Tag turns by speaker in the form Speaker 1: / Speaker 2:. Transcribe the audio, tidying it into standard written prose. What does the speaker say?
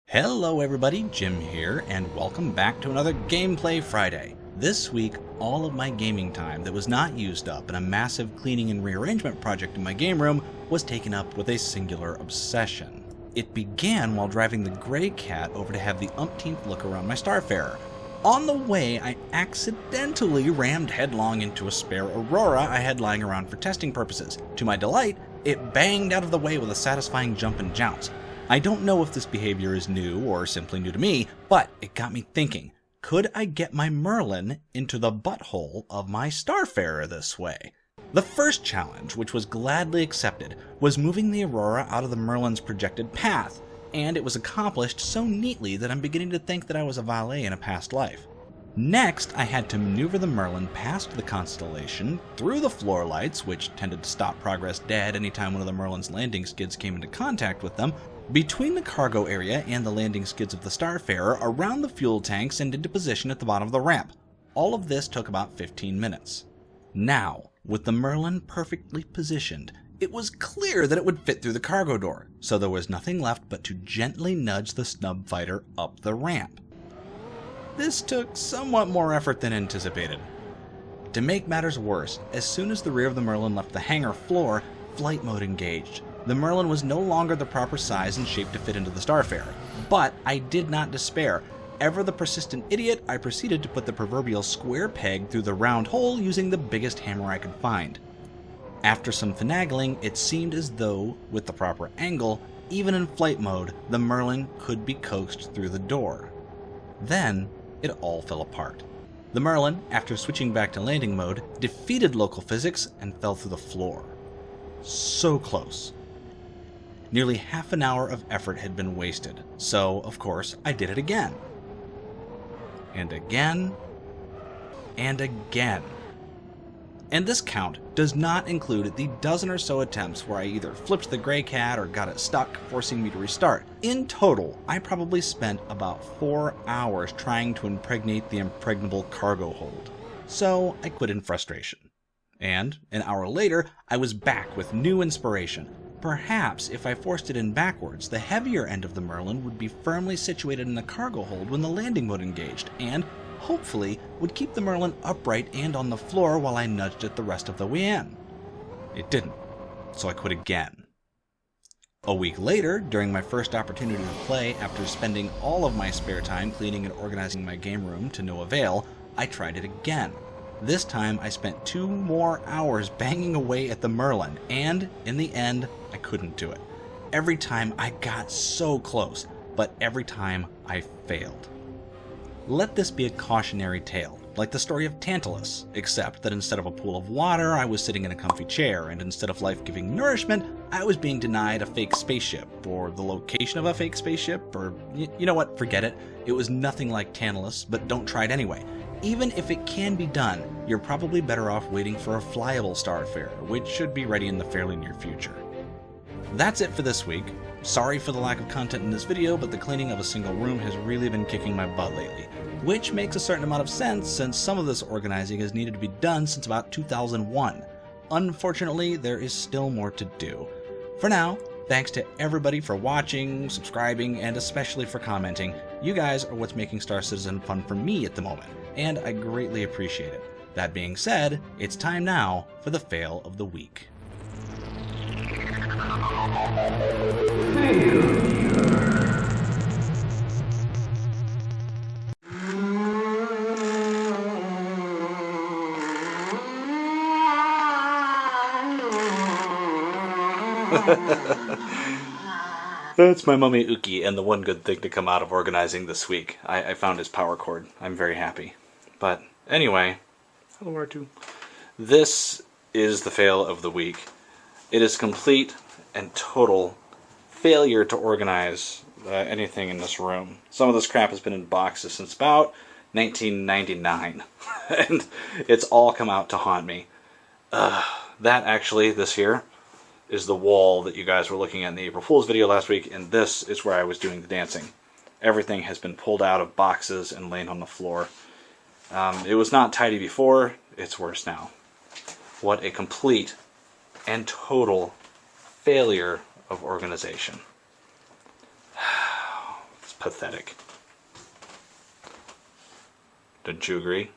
Speaker 1: Hello everybody, Jim here, and welcome back to another Gameplay Friday. This week, all of my gaming time that was not used up in a massive cleaning and rearrangement project in my game room was taken up with a singular obsession. It began while driving the Gray Cat over to have the umpteenth look around my Starfarer. On the way, I accidentally rammed headlong into a spare Aurora I had lying around for testing purposes. To my delight, it banged out of the way with a satisfying jump and jounce. I don't know if this behavior is new or simply new to me, but it got me thinking, could I get my Merlin into the butthole of my Starfarer this way? The first challenge, which was gladly accepted, was moving the Aurora out of the Merlin's projected path, and it was accomplished so neatly that I'm beginning to think that I was a valet in a past life. Next, I had to maneuver the Merlin past the constellation, through the floor lights, which tended to stop progress dead anytime one of the Merlin's landing skids came into contact with them, between the cargo area and the landing skids of the Starfarer, around the fuel tanks and into position at the bottom of the ramp. All of this took about 15 minutes. Now, with the Merlin perfectly positioned, it was clear that it would fit through the cargo door, so there was nothing left but to gently nudge the snub fighter up the ramp. This took somewhat more effort than anticipated. To make matters worse, as soon as the rear of the Merlin left the hangar floor, flight mode engaged. The Merlin was no longer the proper size and shape to fit into the Starfarer, but I did not despair. Ever the persistent idiot, I proceeded to put the proverbial square peg through the round hole using the biggest hammer I could find. After some finagling, it seemed as though, with the proper angle, even in flight mode, the Merlin could be coaxed through the door. Then, it all fell apart. The Merlin, after switching back to landing mode, defeated local physics and fell through the floor. So close. Nearly half an hour of effort had been wasted, so, of course, I did it again. And again. And again. And this count does not include the dozen or so attempts where I either flipped the Gray Cat or got it stuck, forcing me to restart. In total, I probably spent about 4 hours trying to impregnate the impregnable cargo hold. So I quit in frustration. And, an hour later, I was back with new inspiration. Perhaps if I forced it in backwards, the heavier end of the Merlin would be firmly situated in the cargo hold when the landing mode engaged, and, hopefully, would keep the Merlin upright and on the floor while I nudged it the rest of the way in. It didn't, so I quit again. A week later, during my first opportunity to play after spending all of my spare time cleaning and organizing my game room to no avail, I tried it again. This time, I spent 2 more hours banging away at the Merlin, and, in the end, I couldn't do it. Every time I got so close, but every time I failed. Let this be a cautionary tale, like the story of Tantalus, except that instead of a pool of water, I was sitting in a comfy chair, and instead of life-giving nourishment, I was being denied a fake spaceship, or the location of a fake spaceship, or, you know what, forget it. It was nothing like Tantalus, but don't try it anyway. Even if it can be done, you're probably better off waiting for a flyable Starfarer, which should be ready in the fairly near future. That's it for this week. Sorry for the lack of content in this video, but the cleaning of a single room has really been kicking my butt lately, which makes a certain amount of sense since some of this organizing has needed to be done since about 2001. Unfortunately, there is still more to do. For now, thanks to everybody for watching, subscribing, and especially for commenting. You guys are what's making Star Citizen fun for me at the moment, and I greatly appreciate it. That being said, it's time now for the fail of the week. That's my mummy Uki, and the one good thing to come out of organizing this week. I found his power cord. I'm very happy. But anyway, hello R2. This is the fail of the week. It is complete and total failure to organize anything in this room. Some of this crap has been in boxes since about 1999, and it's all come out to haunt me. That actually, this here, is the wall that you guys were looking at in the April Fool's video last week, and this is where I was doing the dancing. Everything has been pulled out of boxes and laying on the floor. It was not tidy before, it's worse now. What a complete and total failure of organization. It's pathetic. Don't you agree?